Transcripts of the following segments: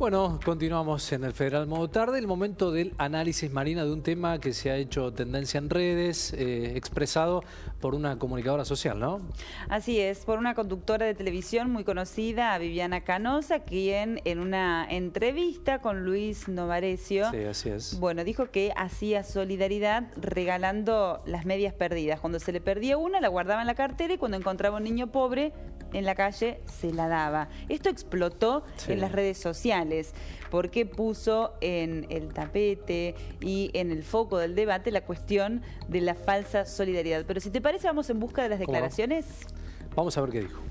Bueno, continuamos en el Federal Modo Tarde, el momento del análisis, Marina, de un tema que se ha hecho tendencia en redes, expresado por una comunicadora social, ¿no? Así es, por una conductora de televisión muy conocida, Viviana Canosa, quien en una entrevista con Luis Novarecio, Sí, así es. bueno, dijo que hacía solidaridad regalando las medias perdidas. Cuando se le perdía una, la guardaba en la cartera y cuando encontraba un niño pobre en la calle, se la daba. Esto explotó en las redes sociales porque puso en el tapete y en el foco del debate la cuestión de la falsa solidaridad. Pero si te parece, vamos en busca de las declaraciones. Vamos a ver qué dijo.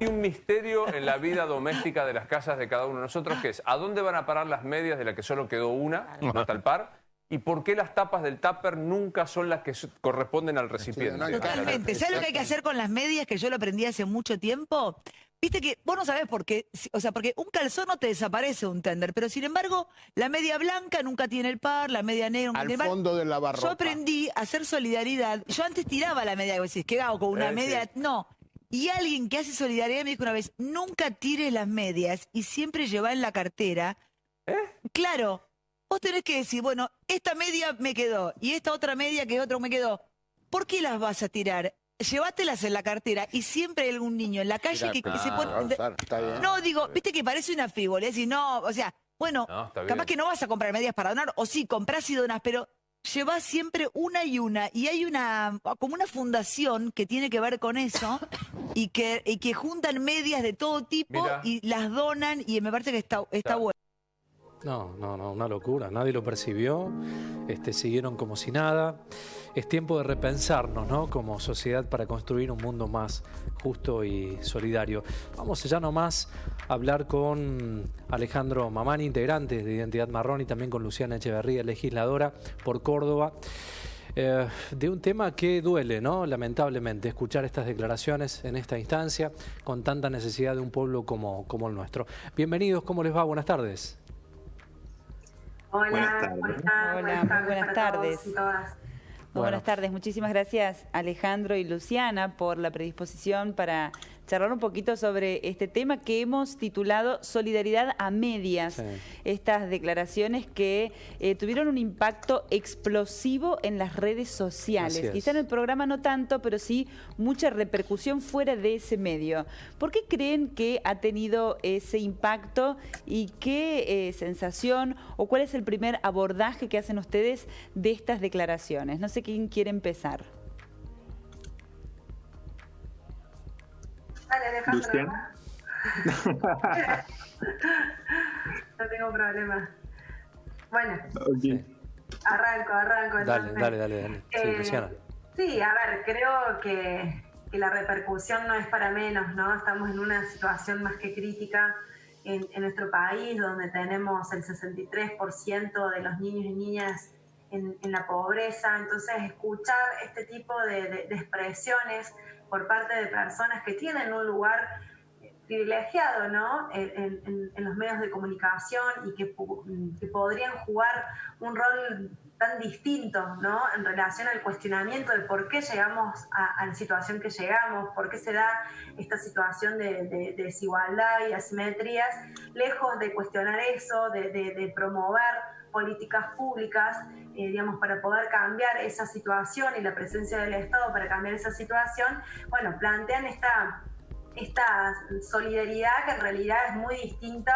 Hay un misterio en la vida doméstica de las casas de cada uno de nosotros, que es ¿a dónde van a parar las medias de la que solo quedó una, no está el par? ¿Y por qué las tapas del tupper nunca son las que corresponden al recipiente? Totalmente. ¿Sabes lo que hay que hacer con las medias? Que yo lo aprendí hace mucho tiempo. Viste que vos no sabés por qué, o sea, porque un calzón no te desaparece un tender, pero sin embargo, la media blanca nunca tiene el par, la media negra nunca tiene el par. Al fondo del lavarropa. Yo aprendí a hacer solidaridad. Yo antes tiraba la media, y vos decís, ¿qué hago con una media? Sí. No. Y alguien que hace solidaridad me dijo una vez, nunca tires las medias y siempre lleva en la cartera. Claro. Vos tenés que decir, bueno, esta media me quedó y esta otra media que otro me quedó. ¿Por qué las vas a tirar? Llévatelas en la cartera y siempre hay algún niño en la calle que se pone... Está bien. No, digo, viste que parece una frivolez y no, o sea, bueno, No, está bien. capaz que no vas a comprar medias para donar, o sí, comprás y donás, pero llevás siempre una y hay una, como una fundación que tiene que ver con eso y que juntan medias de todo tipo. Mira. Y las donan y me parece que está bueno. No, una locura. Nadie lo percibió, siguieron como si nada. Es tiempo de repensarnos, ¿no? Como sociedad para construir un mundo más justo y solidario. Vamos ya nomás a hablar con Alejandro Mamani, integrante de Identidad Marrón, y también con Luciana Echeverría, legisladora por Córdoba, de un tema que duele, ¿no? Lamentablemente, escuchar estas declaraciones en esta instancia, con tanta necesidad de un pueblo como el nuestro. Bienvenidos, ¿cómo les va? Buenas tardes. Hola, ¿cómo están? Hola, muy buenas tardes. Todos y todas. Muy buenas tardes. Muchísimas gracias, Alejandro y Luciana, por la predisposición para charlar un poquito sobre este tema que hemos titulado Solidaridad a medias. Sí. Estas declaraciones que tuvieron un impacto explosivo en las redes sociales. Quizá en el programa no tanto, pero sí mucha repercusión fuera de ese medio. ¿Por qué creen que ha tenido ese impacto y qué sensación o cuál es el primer abordaje que hacen ustedes de estas declaraciones? No sé quién quiere empezar. Dale, Alejandro. Luciana. No tengo problema. Bueno, Okay. arranco. Dale. Sí, Luciana. Sí, a ver, creo que la repercusión no es para menos, ¿no? Estamos en una situación más que crítica en nuestro país, donde tenemos el 63% de los niños y niñas en la pobreza. Entonces, escuchar este tipo de expresiones por parte de personas que tienen un lugar privilegiado, ¿no? en los medios de comunicación y que podrían jugar un rol tan distinto, ¿no? En relación al cuestionamiento de por qué llegamos a la situación que llegamos, por qué se da esta situación de desigualdad y asimetrías, lejos de cuestionar eso, de promover políticas públicas, digamos, para poder cambiar esa situación y la presencia del Estado para cambiar esa situación, bueno, plantean esta solidaridad que en realidad es muy distinta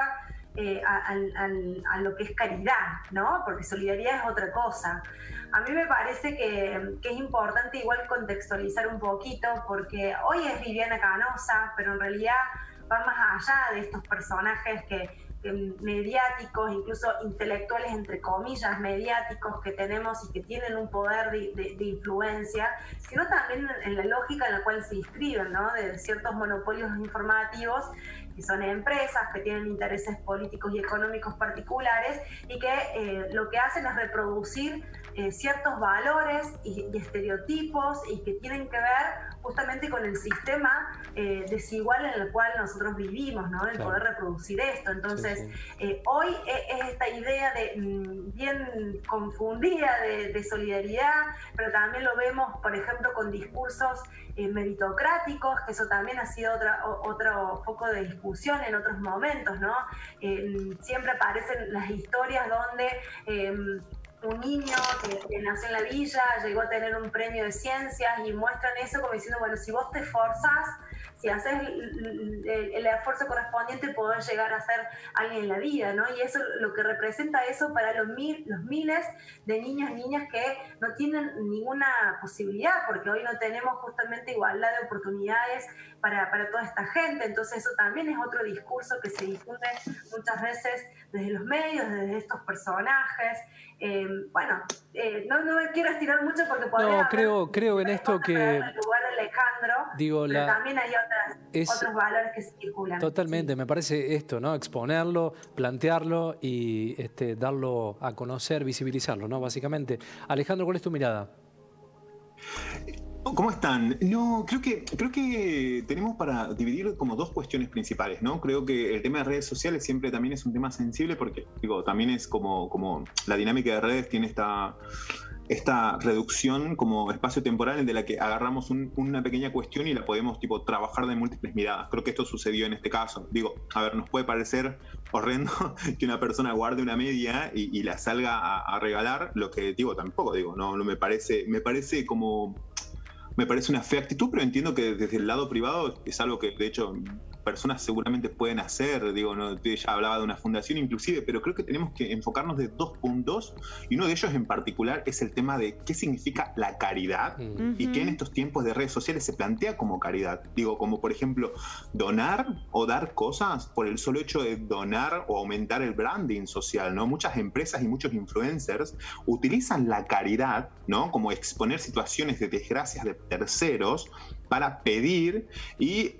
a lo que es caridad, ¿no? Porque solidaridad es otra cosa. A mí me parece que es importante igual contextualizar un poquito, porque hoy es Viviana Canosa, pero en realidad va más allá de estos personajes mediáticos, incluso intelectuales, entre comillas, mediáticos que tenemos y que tienen un poder de influencia, sino también en la lógica en la cual se inscriben, ¿no? De ciertos monopolios informativos que son empresas que tienen intereses políticos y económicos particulares y que lo que hacen es reproducir ciertos valores y estereotipos y que tienen que ver justamente con el sistema desigual en el cual nosotros vivimos, ¿no? El poder reproducir esto. Entonces, Entonces, hoy es esta idea de bien confundida de solidaridad, pero también lo vemos, por ejemplo, con discursos meritocráticos, que eso también ha sido otro foco de discusión en otros momentos, ¿no? Siempre aparecen las historias donde un niño que nació en la villa llegó a tener un premio de ciencias y muestran eso como diciendo, bueno, si vos te esforzás, si haces el esfuerzo correspondiente, podés llegar a ser alguien en la vida, ¿no? Y eso lo que representa eso para los miles de niños y niñas que no tienen ninguna posibilidad, porque hoy no tenemos justamente igualdad de oportunidades para toda esta gente. Entonces eso también es otro discurso que se difunde muchas veces desde los medios, desde estos personajes. No me quiero estirar mucho porque podría creo en esto que el lugar de Alejandro, digo, pero también hay otros valores que circulan. Totalmente, sí. Me parece esto, ¿no? Exponerlo, plantearlo y darlo a conocer, visibilizarlo, ¿no? Básicamente. Alejandro, ¿cuál es tu mirada? ¿Cómo están? No, creo que tenemos para dividir como dos cuestiones principales, ¿no? Creo que el tema de redes sociales siempre también es un tema sensible porque, también es como la dinámica de redes tiene esta reducción como espacio temporal de la que agarramos una pequeña cuestión y la podemos trabajar de múltiples miradas. Creo que esto sucedió en este caso. Nos puede parecer horrendo que una persona guarde una media y la salga a regalar, lo que tampoco no me parece una fea actitud, pero entiendo que desde el lado privado es algo que de hecho personas seguramente pueden hacer. Ella hablaba de una fundación inclusive, pero creo que tenemos que enfocarnos de dos puntos, y uno de ellos en particular es el tema de qué significa la caridad y qué en estos tiempos de redes sociales se plantea como caridad. Como por ejemplo donar o dar cosas por el solo hecho de donar o aumentar el branding social, ¿no? Muchas empresas y muchos influencers utilizan la caridad, ¿no? Como exponer situaciones de desgracias de terceros para pedir y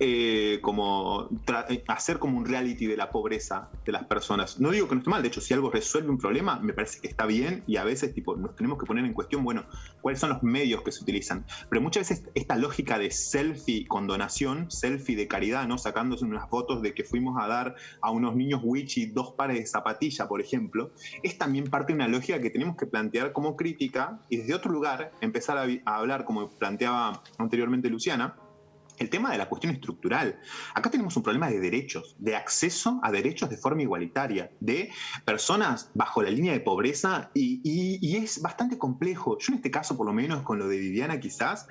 hacer como un reality de la pobreza de las personas. No digo que no esté mal, de hecho, si algo resuelve un problema, me parece que está bien, y a veces nos tenemos que poner en cuestión, cuáles son los medios que se utilizan. Pero muchas veces esta lógica de selfie con donación, selfie de caridad, ¿no? Sacándose unas fotos de que fuimos a dar a unos niños Wichi 2 pares de zapatilla, por ejemplo, es también parte de una lógica que tenemos que plantear como crítica y desde otro lugar empezar a hablar, como planteaba anteriormente Luciana, el tema de la cuestión estructural. Acá tenemos un problema de derechos, de acceso a derechos de forma igualitaria, de personas bajo la línea de pobreza, y es bastante complejo. Yo en este caso, por lo menos con lo de Viviana quizás,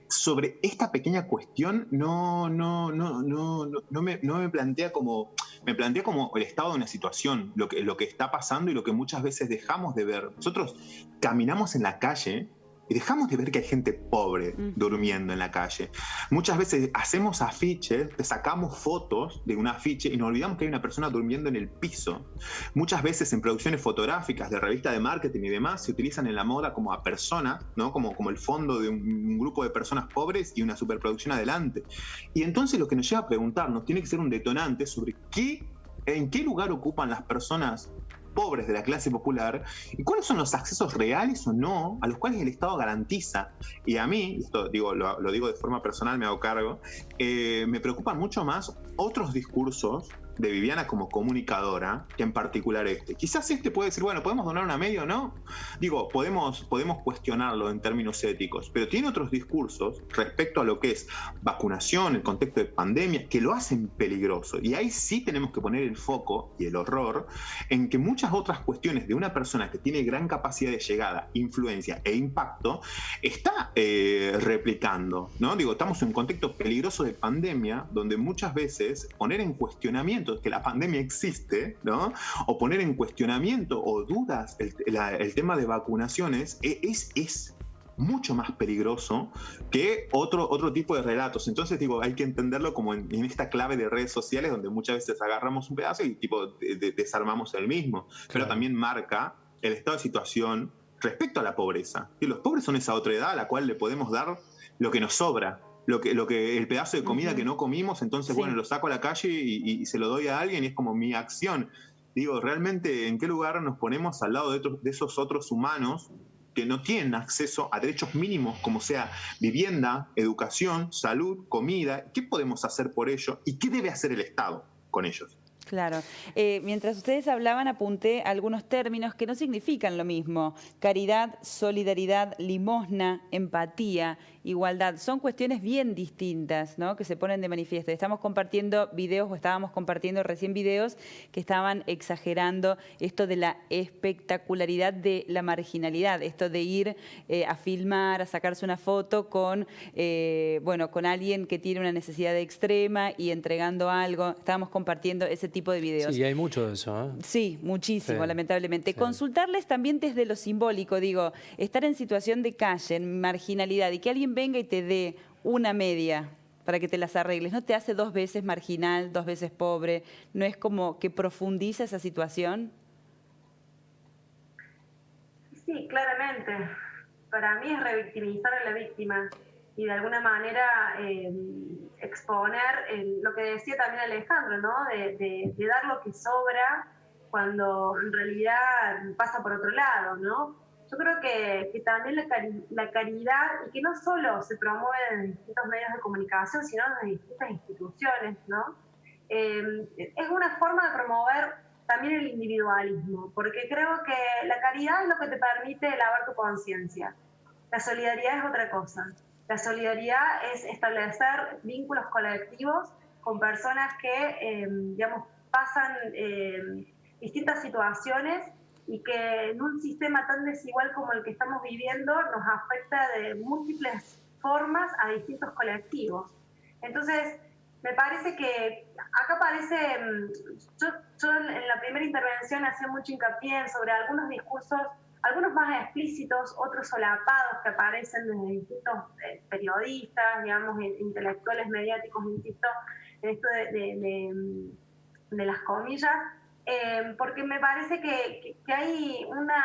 sobre esta pequeña cuestión no me plantea como... Me plantea como el estado de una situación, lo que está pasando y lo que muchas veces dejamos de ver. Nosotros caminamos en la calle y dejamos de ver que hay gente pobre durmiendo en la calle. Muchas veces hacemos afiches, sacamos fotos de un afiche y nos olvidamos que hay una persona durmiendo en el piso. Muchas veces en producciones fotográficas de revistas de marketing y demás se utilizan en la moda como a personas, ¿no? Como el fondo de un grupo de personas pobres y una superproducción adelante. Y entonces lo que nos lleva a preguntarnos tiene que ser un detonante sobre en qué lugar ocupan las personas pobres de la clase popular y cuáles son los accesos reales o no a los cuales el Estado garantiza. Y a mí, esto lo digo de forma personal, me hago cargo, me preocupan mucho más otros discursos de Viviana como comunicadora que en particular este. Quizás puede decir, ¿podemos donar una media o no? Podemos cuestionarlo en términos éticos, pero tiene otros discursos respecto a lo que es vacunación, el contexto de pandemia, que lo hacen peligroso. Y ahí sí tenemos que poner el foco y el horror en que muchas otras cuestiones de una persona que tiene gran capacidad de llegada, influencia e impacto, está replicando, ¿no? Estamos en un contexto peligroso de pandemia, donde muchas veces poner en cuestionamiento que la pandemia existe, ¿no? O poner en cuestionamiento o dudas el tema de vacunaciones es mucho más peligroso que otro tipo de relatos. Entonces hay que entenderlo como en esta clave de redes sociales, donde muchas veces agarramos un pedazo y desarmamos el mismo. Claro. Pero también marca el estado de situación respecto a la pobreza. Y los pobres son esa otra edad a la cual le podemos dar lo que nos sobra, el pedazo de comida que no comimos, entonces lo saco a la calle y se lo doy a alguien y es como mi acción. Realmente, ¿en qué lugar nos ponemos al lado de esos otros humanos que no tienen acceso a derechos mínimos como sea vivienda, educación, salud, comida? ¿Qué podemos hacer por ello? ¿Y qué debe hacer el Estado con ellos? Claro. Mientras ustedes hablaban, apunté algunos términos que no significan lo mismo. Caridad, solidaridad, limosna, empatía, igualdad. Son cuestiones bien distintas, ¿no?, que se ponen de manifiesto. Estamos compartiendo videos, o estábamos compartiendo recién videos que estaban exagerando esto de la espectacularidad de la marginalidad, esto de ir a filmar, a sacarse una foto con, con alguien que tiene una necesidad extrema y entregando algo. Estábamos compartiendo ese tipo de videos. Sí, hay mucho de eso, ¿eh? Sí, muchísimo, sí, lamentablemente. Sí. Consultarles también desde lo simbólico, digo, estar en situación de calle, en marginalidad, y que alguien venga y te dé una media para que te las arregles, ¿no te hace 2 veces marginal, 2 veces pobre? ¿No es como que profundiza esa situación? Sí, claramente. Para mí es revictimizar a la víctima y de alguna manera exponer lo que decía también Alejandro, ¿no? De dar lo que sobra cuando en realidad pasa por otro lado, ¿no? Yo creo que también la caridad, y que no solo se promueve en distintos medios de comunicación, sino en distintas instituciones, ¿no? Es una forma de promover también el individualismo, porque creo que la caridad es lo que te permite lavar tu conciencia. La solidaridad es otra cosa. La solidaridad es establecer vínculos colectivos con personas que, pasan distintas situaciones y que en un sistema tan desigual como el que estamos viviendo nos afecta de múltiples formas a distintos colectivos. Entonces, me parece que acá parece, yo en la primera intervención hacía mucho hincapié sobre algunos discursos, algunos más explícitos, otros solapados que aparecen desde distintos periodistas, digamos, intelectuales mediáticos, insisto, en esto de las comillas, porque me parece que hay una...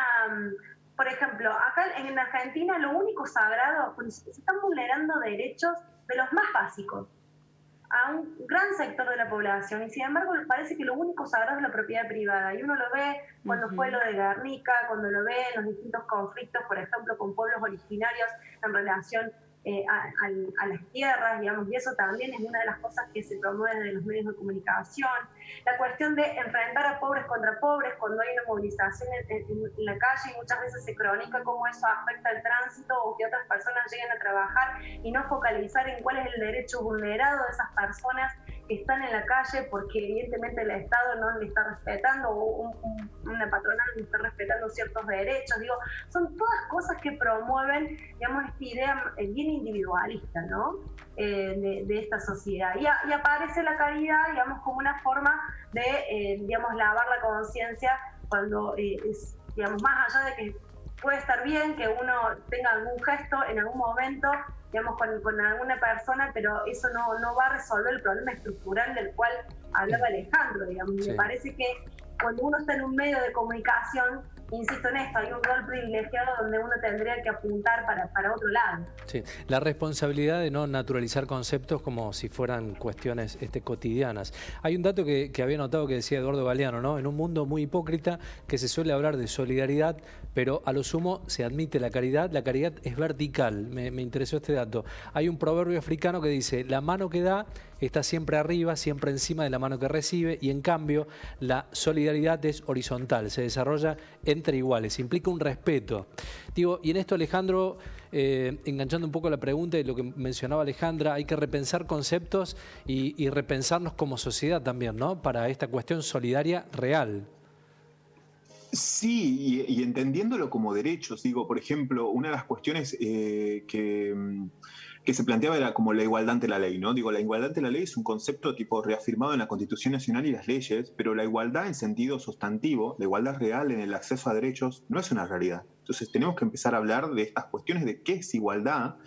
Por ejemplo, acá en Argentina lo único sagrado, se están vulnerando derechos de los más básicos a un gran sector de la población, y sin embargo parece que lo único sagrado es la propiedad privada, y uno lo ve cuando fue lo de Guernica, cuando lo ve en los distintos conflictos, por ejemplo, con pueblos originarios en relación a las tierras, digamos, y eso también es una de las cosas que se promueve desde los medios de comunicación. La cuestión de enfrentar a pobres contra pobres cuando hay una movilización en la calle, y muchas veces se cronica cómo eso afecta el tránsito o que otras personas lleguen a trabajar, y no focalizar en cuál es el derecho vulnerado de esas personas que están en la calle porque evidentemente el Estado no le está respetando, o una patronal no está respetando ciertos derechos. Digo, son todas cosas que promueven, digamos, esta idea bien individualista, ¿no? De esta sociedad. Y aparece la caridad, digamos, como una forma de, digamos, lavar la conciencia cuando es, digamos, más allá de que puede estar bien que uno tenga algún gesto en algún momento, digamos, con alguna persona, pero eso no va a resolver el problema estructural del cual hablaba Alejandro, digamos. Sí. Me parece que cuando uno está en un medio de comunicación, insisto en esto, hay un rol privilegiado donde uno tendría que apuntar para otro lado. Sí, la responsabilidad de no naturalizar conceptos como si fueran cuestiones cotidianas. Hay un dato que había notado que decía Eduardo Galeano, ¿no? En un mundo muy hipócrita que se suele hablar de solidaridad, pero a lo sumo se admite la caridad es vertical. Me interesó este dato. Hay un proverbio africano que dice, la mano que da está siempre arriba, siempre encima de la mano que recibe, y en cambio la solidaridad es horizontal, se desarrolla entre iguales, implica un respeto. Digo, y en esto, Alejandro, enganchando un poco la pregunta de lo que mencionaba Alejandra, hay que repensar conceptos y repensarnos como sociedad también, ¿no? Para esta cuestión solidaria real. Sí, y entendiéndolo como derechos, digo, por ejemplo, una de las cuestiones que se planteaba era como la igualdad ante la ley, ¿no? Digo, la igualdad ante la ley es un concepto tipo reafirmado en la Constitución Nacional y las leyes, pero la igualdad en sentido sustantivo, la igualdad real en el acceso a derechos, no es una realidad. Entonces tenemos que empezar a hablar de estas cuestiones de qué es igualdad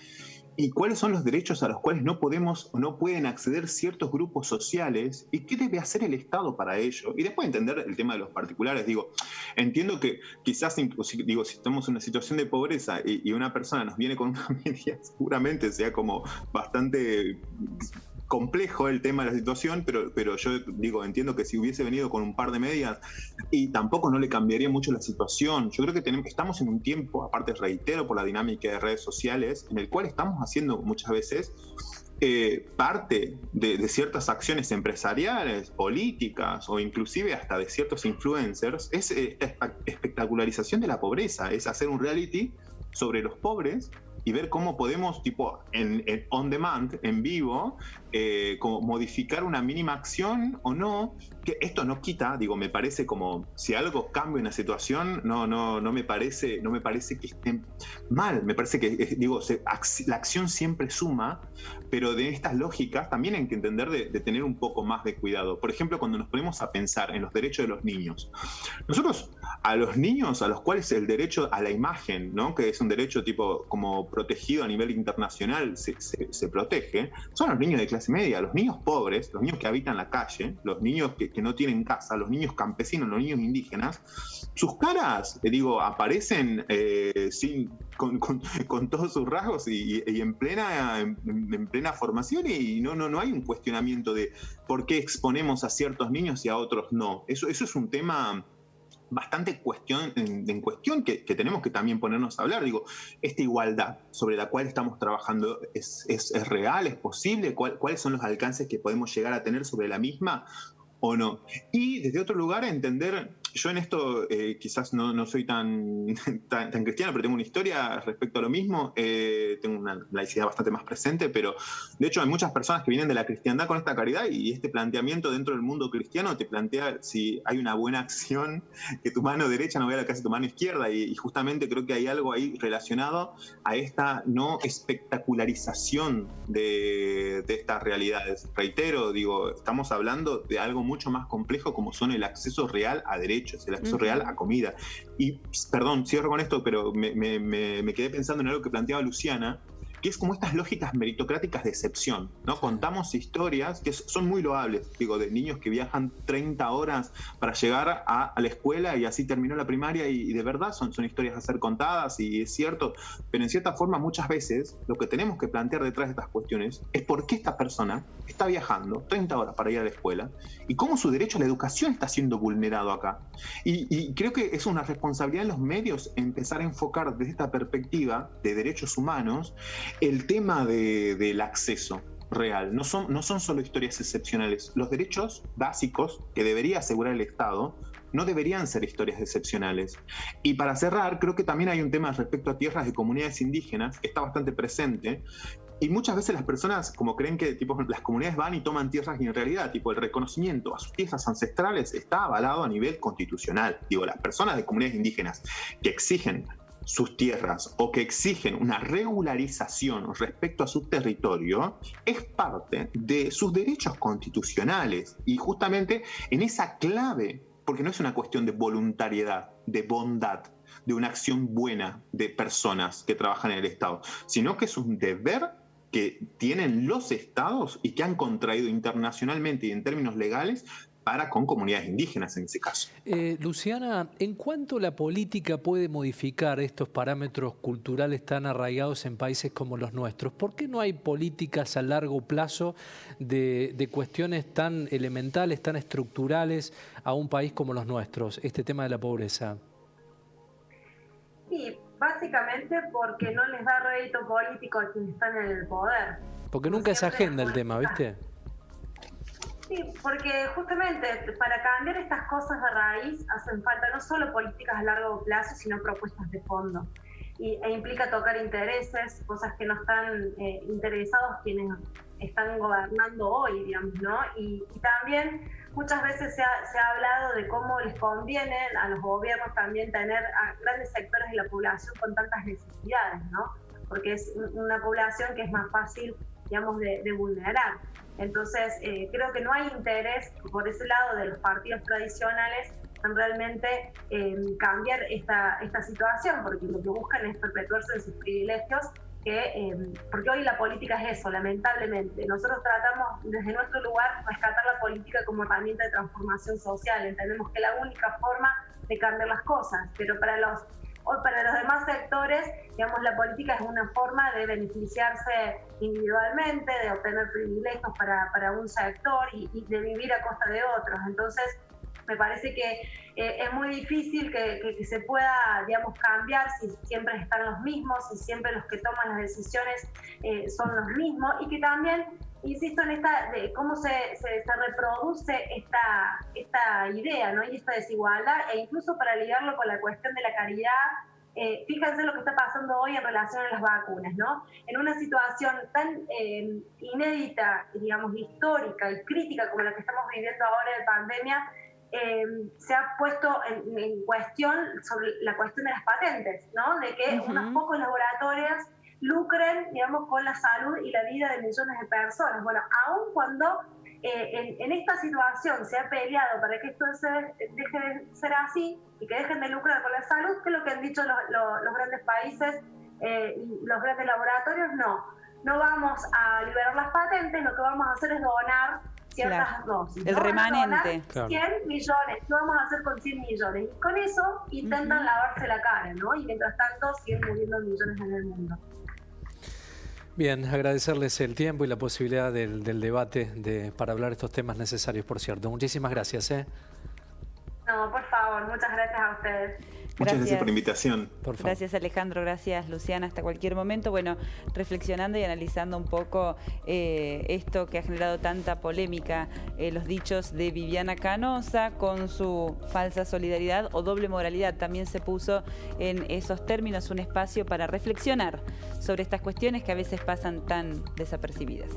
y cuáles son los derechos a los cuales no podemos o no pueden acceder ciertos grupos sociales y qué debe hacer el Estado para ello. Y después entender el tema de los particulares. Digo, entiendo que quizás, digo, si estamos en una situación de pobreza y una persona nos viene con una media, seguramente sea como bastante complejo el tema de la situación, pero yo digo, entiendo que si hubiese venido con un par de medias y tampoco no le cambiaría mucho la situación. Yo creo que estamos en un tiempo, aparte reitero por la dinámica de redes sociales, en el cual estamos haciendo muchas veces parte de ciertas acciones empresariales, políticas o inclusive hasta de ciertos influencers es espectacularización de la pobreza, es hacer un reality sobre los pobres y ver cómo podemos, tipo, en on demand, en vivo, como modificar una mínima acción o no, que esto no quita, digo, me parece como, si algo cambia una situación, no me parece que esté mal, me parece que, digo, la acción siempre suma, pero de estas lógicas también hay que entender de tener un poco más de cuidado. Por ejemplo, cuando nos ponemos a pensar en los derechos de los niños, nosotros a los niños a los cuales el derecho a la imagen, ¿no?, que es un derecho tipo como protegido a nivel internacional, se protege, son los niños de clase media, los niños pobres, los niños que habitan la calle, los niños que no tienen casa, los niños campesinos, los niños indígenas. Sus caras, digo, aparecen con todos sus rasgos y en plena formación, y no hay un cuestionamiento de por qué exponemos a ciertos niños y a otros no. Eso es un tema bastante en cuestión que tenemos que también ponernos a hablar. Digo, esta igualdad sobre la cual estamos trabajando ¿es real? ¿Es posible? ¿Cuáles son los alcances que podemos llegar a tener sobre la misma o no? Y desde otro lugar entender, yo en esto quizás no soy tan cristiano, pero tengo una historia respecto a lo mismo, tengo una laicidad bastante más presente, pero de hecho hay muchas personas que vienen de la cristiandad con esta caridad, y este planteamiento dentro del mundo cristiano te plantea si hay una buena acción, que tu mano derecha no vea lo que hace tu mano izquierda, y justamente creo que hay algo ahí relacionado a esta no espectacularización de estas realidades. Reitero, digo, estamos hablando de algo mucho más complejo como son el acceso real a derechos, el acceso real a comida. Y, perdón, cierro con esto, pero me quedé pensando en algo que planteaba Luciana, que es como estas lógicas meritocráticas de excepción, ¿no? Contamos historias que son muy loables, digo, de niños que viajan 30 horas para llegar a la escuela y así terminó la primaria, y de verdad son historias a ser contadas, y es cierto, pero en cierta forma muchas veces lo que tenemos que plantear detrás de estas cuestiones es por qué esta persona está viajando 30 horas para ir a la escuela y cómo su derecho a la educación está siendo vulnerado acá. Y creo que es una responsabilidad en los medios empezar a enfocar desde esta perspectiva de derechos humanos el tema del acceso real. No son solo historias excepcionales. Los derechos básicos que debería asegurar el Estado no deberían ser historias excepcionales. Y para cerrar, creo que también hay un tema respecto a tierras de comunidades indígenas que está bastante presente. Y muchas veces las personas como creen que tipo, las comunidades van y toman tierras, y en realidad tipo, el reconocimiento a sus tierras ancestrales está avalado a nivel constitucional. Digo, las personas de comunidades indígenas que exigen sus tierras o que exigen una regularización respecto a su territorio es parte de sus derechos constitucionales, y justamente en esa clave, porque no es una cuestión de voluntariedad, de bondad, de una acción buena de personas que trabajan en el Estado, sino que es un deber que tienen los estados y que han contraído internacionalmente y en términos legales para con comunidades indígenas en ese caso. Luciana, ¿en cuánto la política puede modificar estos parámetros culturales tan arraigados en países como los nuestros? ¿Por qué no hay políticas a largo plazo de cuestiones tan elementales, tan estructurales a un país como los nuestros, este tema de la pobreza? Sí, básicamente porque no les da rédito político a quienes están en el poder. Porque nunca es agenda el tema, ¿viste? Sí, porque justamente para cambiar estas cosas de raíz hacen falta no solo políticas a largo plazo, sino propuestas de fondo. E implica tocar intereses, cosas que no están interesados quienes están gobernando hoy, digamos, ¿no? Y también muchas veces se ha hablado de cómo les conviene a los gobiernos también tener a grandes sectores de la población con tantas necesidades, ¿no? Porque es una población que es más fácil, digamos, de vulnerar. Entonces, creo que no hay interés por ese lado de los partidos tradicionales en realmente cambiar esta situación, porque lo que buscan es perpetuarse en sus privilegios, porque hoy la política es eso, lamentablemente. Nosotros tratamos desde nuestro lugar rescatar la política como herramienta de transformación social. Entendemos que es la única forma de cambiar las cosas, pero para los demás sectores, digamos, la política es una forma de beneficiarse individualmente, de obtener privilegios para un sector y de vivir a costa de otros. Entonces, Me parece que es muy difícil que se pueda, digamos, cambiar si siempre están los mismos, si siempre los que toman las decisiones son los mismos, y que también, insisto en esta, de cómo se reproduce esta idea, ¿no? Y esta desigualdad, e incluso para ligarlo con la cuestión de la caridad. Fíjense lo que está pasando hoy en relación a las vacunas, ¿no? En una situación tan inédita, digamos, histórica y crítica como la que estamos viviendo ahora de pandemia, se ha puesto en cuestión sobre la cuestión de las patentes, ¿no? De que unos pocos laboratorios lucren, digamos, con la salud y la vida de millones de personas. Bueno, aun cuando en esta situación se ha peleado para que esto deje de ser así y que dejen de lucrar con la salud, que es lo que han dicho los grandes países y los grandes laboratorios, no vamos a liberar las patentes, lo que vamos a hacer es donar ciertas dosis. El remanente. 100 millones, ¿qué vamos a hacer con 100 millones? Y con eso intentan lavarse la cara, ¿no? Y mientras tanto siguen muriendo millones en el mundo. Bien, agradecerles el tiempo y la posibilidad del debate para hablar de estos temas necesarios, por cierto. Muchísimas gracias. No, por favor, muchas gracias a ustedes. Muchas gracias por la invitación. Gracias, Alejandro, gracias, Luciana, hasta cualquier momento. Bueno, reflexionando y analizando un poco esto que ha generado tanta polémica, los dichos de Viviana Canosa con su falsa solidaridad o doble moralidad. También se puso en esos términos un espacio para reflexionar sobre estas cuestiones que a veces pasan tan desapercibidas.